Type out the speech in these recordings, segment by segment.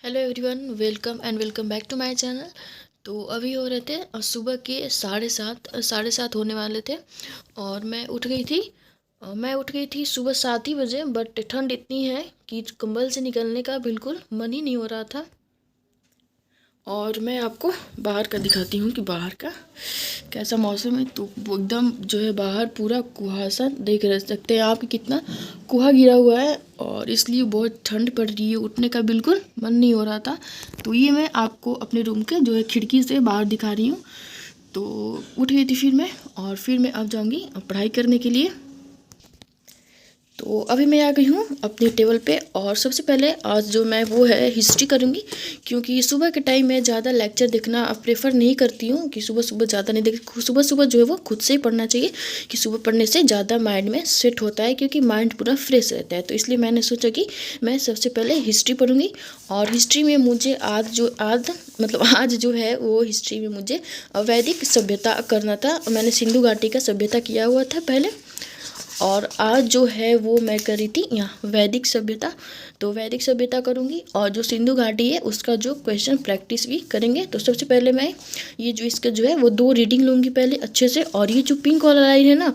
Hello everyone, welcome back to my channel. तो अभी हो रहे थे सुबह के 7:30 होने वाले थे और मैं उठ गई थी सुबह 7 ही बजे। बट ठंड इतनी है कि कंबल से निकलने का बिल्कुल मन ही नहीं हो रहा था। और मैं आपको बाहर का दिखाती हूँ कि बाहर का कैसा मौसम है। तो वो एकदम जो है बाहर पूरा कुहासा देख रह सकते हैं आप कि कितना कुहा गिरा हुआ है और इसलिए बहुत ठंड पड़ रही है। उठने का बिल्कुल मन नहीं हो रहा था। तो ये मैं आपको अपने रूम के जो है खिड़की से बाहर दिखा रही हूँ। तो उठ गई थी फिर मैं अब जाऊँगी पढ़ाई करने के लिए। तो अभी मैं आ गई हूँ अपने टेबल पे और सबसे पहले आज जो मैं वो है हिस्ट्री करूँगी, क्योंकि सुबह के टाइम मैं ज़्यादा लेक्चर देखना प्रेफर नहीं करती हूँ कि सुबह सुबह ज़्यादा नहीं देख। सुबह सुबह जो है वो खुद से ही पढ़ना चाहिए कि सुबह पढ़ने से ज़्यादा माइंड में सेट होता है, क्योंकि माइंड पूरा फ्रेश रहता है। तो इसलिए मैंने सोचा कि मैं सबसे पहले हिस्ट्री पढ़ूँगी। और हिस्ट्री में मुझे आज जो है वो हिस्ट्री में मुझे वैदिक सभ्यता करना था। मैंने सिंधु घाटी का सभ्यता किया हुआ था पहले, और आज जो है वो मैं करी थी यहाँ वैदिक सभ्यता। तो वैदिक सभ्यता करूँगी और जो सिंधु घाटी है उसका जो क्वेश्चन प्रैक्टिस भी करेंगे। तो सबसे पहले मैं ये जो इसका जो है वो 2 रीडिंग लूँगी पहले अच्छे से। और ये जो पिंक वाला लाइन है ना,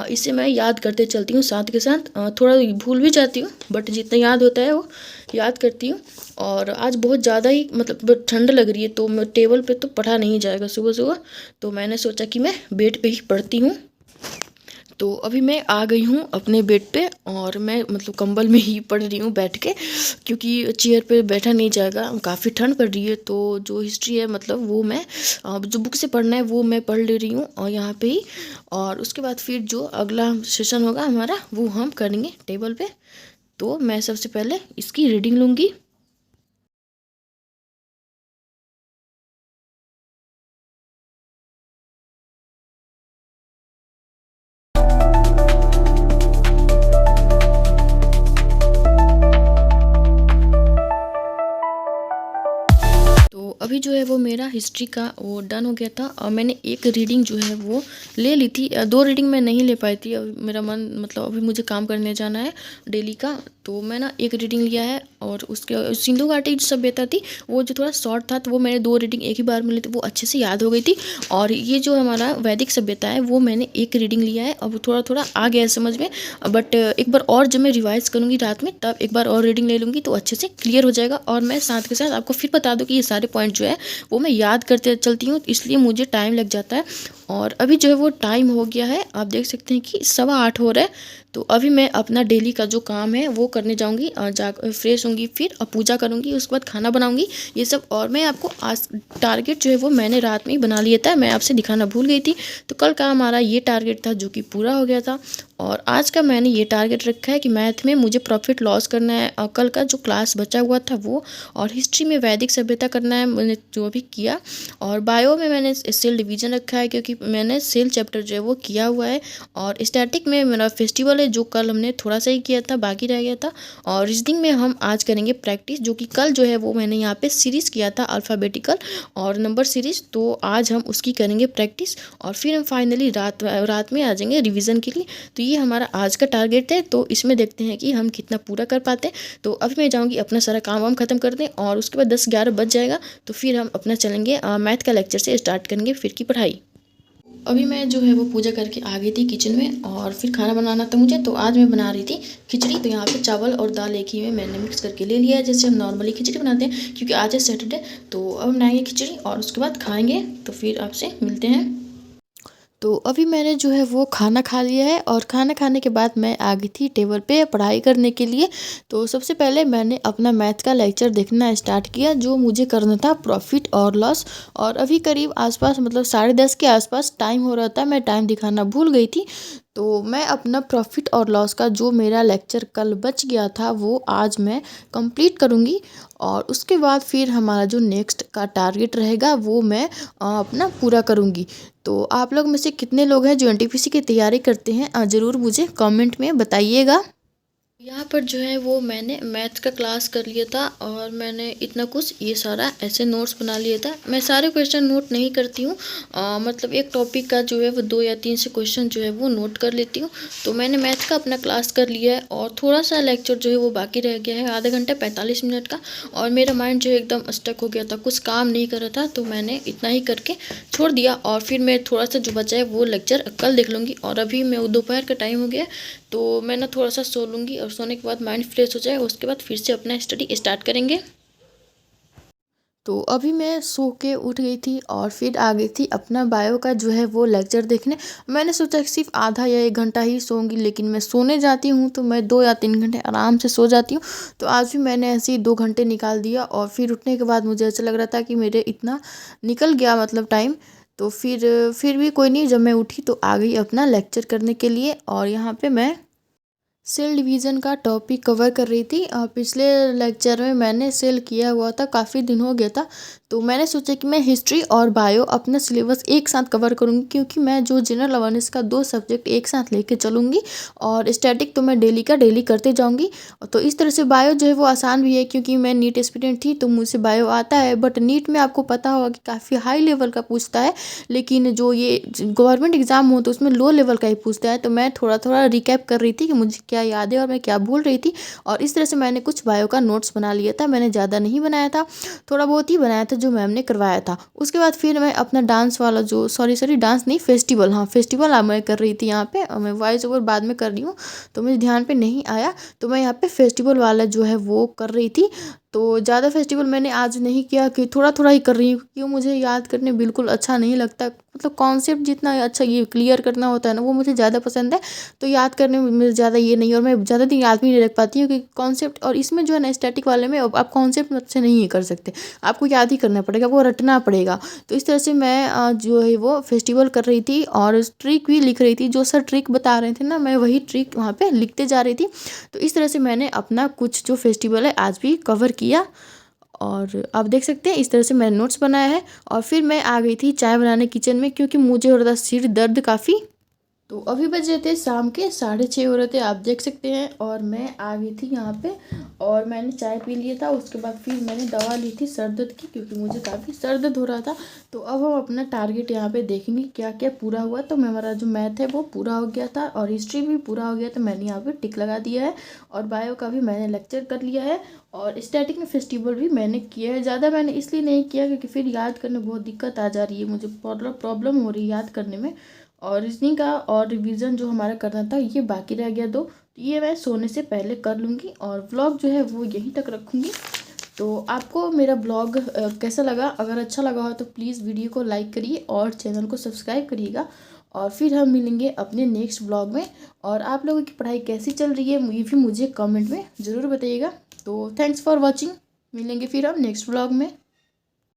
इसे मैं याद करते चलती हूँ साथ के साथ। थोड़ा भूल भी जाती हूँ बट जितना याद होता है वो याद करती हूँ। और आज बहुत ज़्यादा ही ठंड लग रही है, तो मैं टेबल पे तो पढ़ा नहीं जाएगा सुबह सुबह। तो मैंने सोचा कि मैं बेड पे ही पढ़ती हूँ। तो अभी मैं आ गई हूँ अपने बेड पे और मैं कंबल में ही पढ़ रही हूँ बैठ के, क्योंकि चेयर पे बैठा नहीं जाएगा, काफ़ी ठंड पड़ रही है। तो जो हिस्ट्री है वो मैं जो बुक से पढ़ना है वो मैं पढ़ ले रही हूँ और यहाँ पे ही। और उसके बाद फिर जो अगला सेशन होगा हमारा वो हम करेंगे टेबल पे। तो मैं सबसे पहले इसकी रीडिंग लूँगी। तो अभी जो है वो मेरा हिस्ट्री का वो डन हो गया था और मैंने एक रीडिंग जो है वो ले ली थी। 2 रीडिंग मैं नहीं ले पाई थी। अब मेरा मन अभी मुझे काम करने जाना है डेली का, तो मैं ना एक रीडिंग लिया है। और उसके सिंधु घाटी जो सभ्यता थी वो जो थोड़ा शॉर्ट था, तो वो मैंने 2 रीडिंग एक ही बार में ली थी, वो अच्छे से याद हो गई थी। और ये जो हमारा वैदिक सभ्यता है वो मैंने एक रीडिंग लिया है। अब थोड़ा थोड़ा आ गया है समझ में, बट एक बार और जब मैं रिवाइज करूँगी रात में तब एक बार और रीडिंग ले लूँगी तो अच्छे से क्लियर हो जाएगा। और मैं साथ के साथ आपको फिर बता दूँ कि ये सारे पॉइंट जो है वो मैं याद करते चलती हूँ, इसलिए मुझे टाइम लग जाता है। और अभी जो है वो टाइम हो गया है, आप देख सकते हैं कि 8:15 हो रहा है। तो अभी मैं अपना डेली का जो काम है वो करने जाऊंगी और जा फ्रेश होंगी, फिर और पूजा करूंगी, उसके बाद खाना बनाऊंगी ये सब। और मैं आपको आज टारगेट जो है वो मैंने रात में ही बना लिया था, मैं आपसे दिखाना भूल गई थी। तो कल का हमारा ये टारगेट था जो कि पूरा हो गया था। और आज का मैंने ये टारगेट रखा है कि मैथ में मुझे प्रॉफिट लॉस करना है, और कल का जो क्लास बचा हुआ था वो, और हिस्ट्री में वैदिक सभ्यता करना है मैंने जो भी किया। और बायो में मैंने सेल डिवीज़न रखा है क्योंकि मैंने सेल चैप्टर जो है वो किया हुआ है। और स्टैटिक में मेरा फेस्टिवल है जो कल हमने थोड़ा सा ही किया था, बाकी रह गया था। और रीजनिंग में हम आज करेंगे प्रैक्टिस, जो कि कल जो है वो मैंने यहाँ पे सीरीज़ किया था अल्फ़ाबेटिकल और नंबर सीरीज़, तो आज हम उसकी करेंगे प्रैक्टिस। और फिर हम फाइनली रात में आ जाएंगे रिवीजन के लिए। तो ये हमारा आज का टारगेट है, तो इसमें देखते हैं कि हम कितना पूरा कर पाते हैं। तो अभी मैं जाऊँगी अपना सारा काम वाम ख़त्म कर दें और उसके बाद 10-11 बज जाएगा, तो फिर हम अपना चलेंगे मैथ का लेक्चर से स्टार्ट करेंगे फिर की पढ़ाई। अभी मैं जो है वो पूजा करके आ गई थी किचन में, और फिर खाना बनाना था मुझे। तो आज मैं बना रही थी खिचड़ी। तो यहाँ पे चावल और दाल एक ही में मैंने मिक्स करके ले लिया है, जैसे हम नॉर्मली खिचड़ी बनाते हैं, क्योंकि आज है सैटरडे। तो अब बनाएंगे खिचड़ी और उसके बाद खाएंगे। तो फिर आपसे मिलते हैं। तो अभी मैंने जो है वो खाना खा लिया है, और खाना खाने के बाद मैं आ गई थी टेबल पे पढ़ाई करने के लिए। तो सबसे पहले मैंने अपना मैथ का लेक्चर देखना स्टार्ट किया, जो मुझे करना था प्रॉफिट और लॉस। और अभी करीब आसपास 10:30 के आसपास टाइम हो रहा था, मैं टाइम दिखाना भूल गई थी। तो मैं अपना प्रॉफिट और लॉस का जो मेरा लेक्चर कल बच गया था वो आज मैं कंप्लीट करूँगी। और उसके बाद फिर हमारा जो नेक्स्ट का टारगेट रहेगा वो मैं अपना पूरा करूँगी। तो आप लोग में से कितने लोग हैं जो एनटीपीसी की तैयारी करते हैं, ज़रूर मुझे कमेंट में बताइएगा। यहाँ पर जो है वो मैंने मैथ्स का क्लास कर लिया था और मैंने इतना कुछ ये सारा ऐसे नोट्स बना लिया था। मैं सारे क्वेश्चन नोट नहीं करती हूँ, मतलब एक टॉपिक का जो है वो 2 या 3 से क्वेश्चन जो है वो नोट कर लेती हूँ। तो मैंने मैथ्स का अपना क्लास कर लिया है और थोड़ा सा लेक्चर जो है वो बाकी रह गया है, आधा घंटा 45 मिनट का। और मेरा माइंड जो है एकदम स्टक हो गया था, कुछ काम नहीं कर रहा था, तो मैंने इतना ही करके छोड़ दिया। और फिर मैं थोड़ा सा जो बचा है वो लेक्चर कल देख लूँगी। और अभी मैं दोपहर का टाइम हो गया, तो मैं ना थोड़ा सा सो लूँगी और सोने के बाद माइंड फ्रेश हो जाए, उसके बाद फिर से अपना स्टडी स्टार्ट करेंगे। तो अभी मैं सो के उठ गई थी और फिर आ गई थी अपना बायो का जो है वो लेक्चर देखने। मैंने सोचा कि सिर्फ आधा या 1 घंटा ही सोऊंगी, लेकिन मैं सोने जाती हूँ तो मैं 2 या 3 घंटे आराम से सो जाती हूँ। तो आज भी मैंने ऐसे ही 2 घंटे निकाल दिया और फिर उठने के बाद मुझे ऐसा लग रहा था कि मेरे इतना निकल गया मतलब टाइम। तो फिर भी कोई नहीं, जब मैं उठी तो आ गई अपना लेक्चर करने के लिए। और यहाँ पे मैं सेल डिवीज़न का टॉपिक कवर कर रही थी। पिछले लेक्चर में मैंने सेल किया हुआ था, काफ़ी दिन हो गया था, तो मैंने सोचा कि मैं हिस्ट्री और बायो अपना सिलेबस एक साथ कवर करूँगी, क्योंकि मैं जो जनरल अवेयरनेस का 2 सब्जेक्ट एक साथ लेके चलूँगी और स्टैटिक तो मैं डेली का डेली करते जाऊँगी। तो इस तरह से बायो जो है वो आसान भी है, क्योंकि मैं नीट एस्पिरेंट थी तो मुझे बायो आता है। बट नीट में आपको पता होगा कि काफ़ी हाई लेवल का पूछता है, लेकिन जो ये गवर्नमेंट एग्ज़ाम हो तो उसमें लो लेवल का ही पूछता है। तो मैं थोड़ा थोड़ा रिकैप कर रही थी कि मुझे क्या याद है और मैं क्या भूल रही थी। और इस तरह से मैंने कुछ बायो का नोट्स बना लिया था। मैंने ज़्यादा नहीं बनाया था, थोड़ा बहुत ही बनाया था जो मैम ने करवाया था। उसके बाद फिर मैं अपना डांस वाला जो सॉरी डांस नहीं, फेस्टिवल, हाँ फेस्टिवल मैं कर रही थी यहाँ पे। मैं वॉइस ओवर बाद में कर रही हूँ तो मुझे ध्यान पे नहीं आया। तो मैं यहाँ पे फेस्टिवल वाला जो है वो कर रही थी। तो ज़्यादा फेस्टिवल मैंने आज नहीं किया, कि थोड़ा थोड़ा ही कर रही हूँ, क्योंकि मुझे याद करने बिल्कुल अच्छा नहीं लगता। मतलब कॉन्सेप्ट जितना अच्छा ये क्लियर करना होता है ना, वो मुझे ज़्यादा पसंद है। तो याद करने में मुझे ज़्यादा ये नहीं, और मैं ज़्यादा दिन याद भी नहीं रख पाती हूँ कि कॉन्सेप्ट। और इसमें जो है ना स्टैटिक वाले में आप कॉन्सेप्ट अच्छे नहीं कर सकते, आपको याद ही करना पड़ेगा, वो रटना पड़ेगा। तो इस तरह से मैं जो है वो फेस्टिवल कर रही थी और ट्रिक भी लिख रही थी। जो सर ट्रिक बता रहे थे ना, मैं वही ट्रिक वहाँ पे लिखते जा रही थी। तो इस तरह से मैंने अपना कुछ जो फेस्टिवल है आज भी कवर किया। और आप देख सकते हैं इस तरह से मैंने नोट्स बनाया है। और फिर मैं आ गई थी चाय बनाने किचन में, क्योंकि मुझे हो रहा था सिर दर्द काफ़ी। तो अभी बज रहे थे शाम के 6:30 हो रहे थे, आप देख सकते हैं। और मैं आ गई थी यहाँ पे और मैंने चाय पी लिया था। उसके बाद फिर मैंने दवा ली थी सर दर्द की, क्योंकि मुझे काफ़ी सर दर्द हो रहा था। तो अब हम अपना टारगेट यहाँ पे देखेंगे क्या क्या पूरा हुआ। तो हमारा जो मैथ है वो पूरा हो गया था और हिस्ट्री भी पूरा हो गया, तो मैंने यहाँ पे टिक लगा दिया है। और बायो का भी मैंने लेक्चर कर लिया है और स्टैटिक में फेस्टिवल भी मैंने किया है। ज़्यादा मैंने इसलिए नहीं किया क्योंकि फिर याद करने बहुत दिक्कत आ जा रही है, मुझे प्रॉब्लम हो रही है याद करने में। और रीजनिंग का और रिवीजन जो हमारा करना था ये बाकी रह गया 2, तो ये मैं सोने से पहले कर लूँगी। और व्लॉग जो है वो यहीं तक रखूँगी। तो आपको मेरा ब्लॉग कैसा लगा? अगर अच्छा लगा हो तो प्लीज़ वीडियो को लाइक करिए और चैनल को सब्सक्राइब करिएगा। और फिर हम मिलेंगे अपने नेक्स्ट ब्लॉग में। और आप लोगों की पढ़ाई कैसी चल रही है ये भी मुझे कमेंट में ज़रूर बताइएगा। तो थैंक्स फॉर वॉचिंग, मिलेंगे फिर हम नेक्स्ट ब्लॉग में।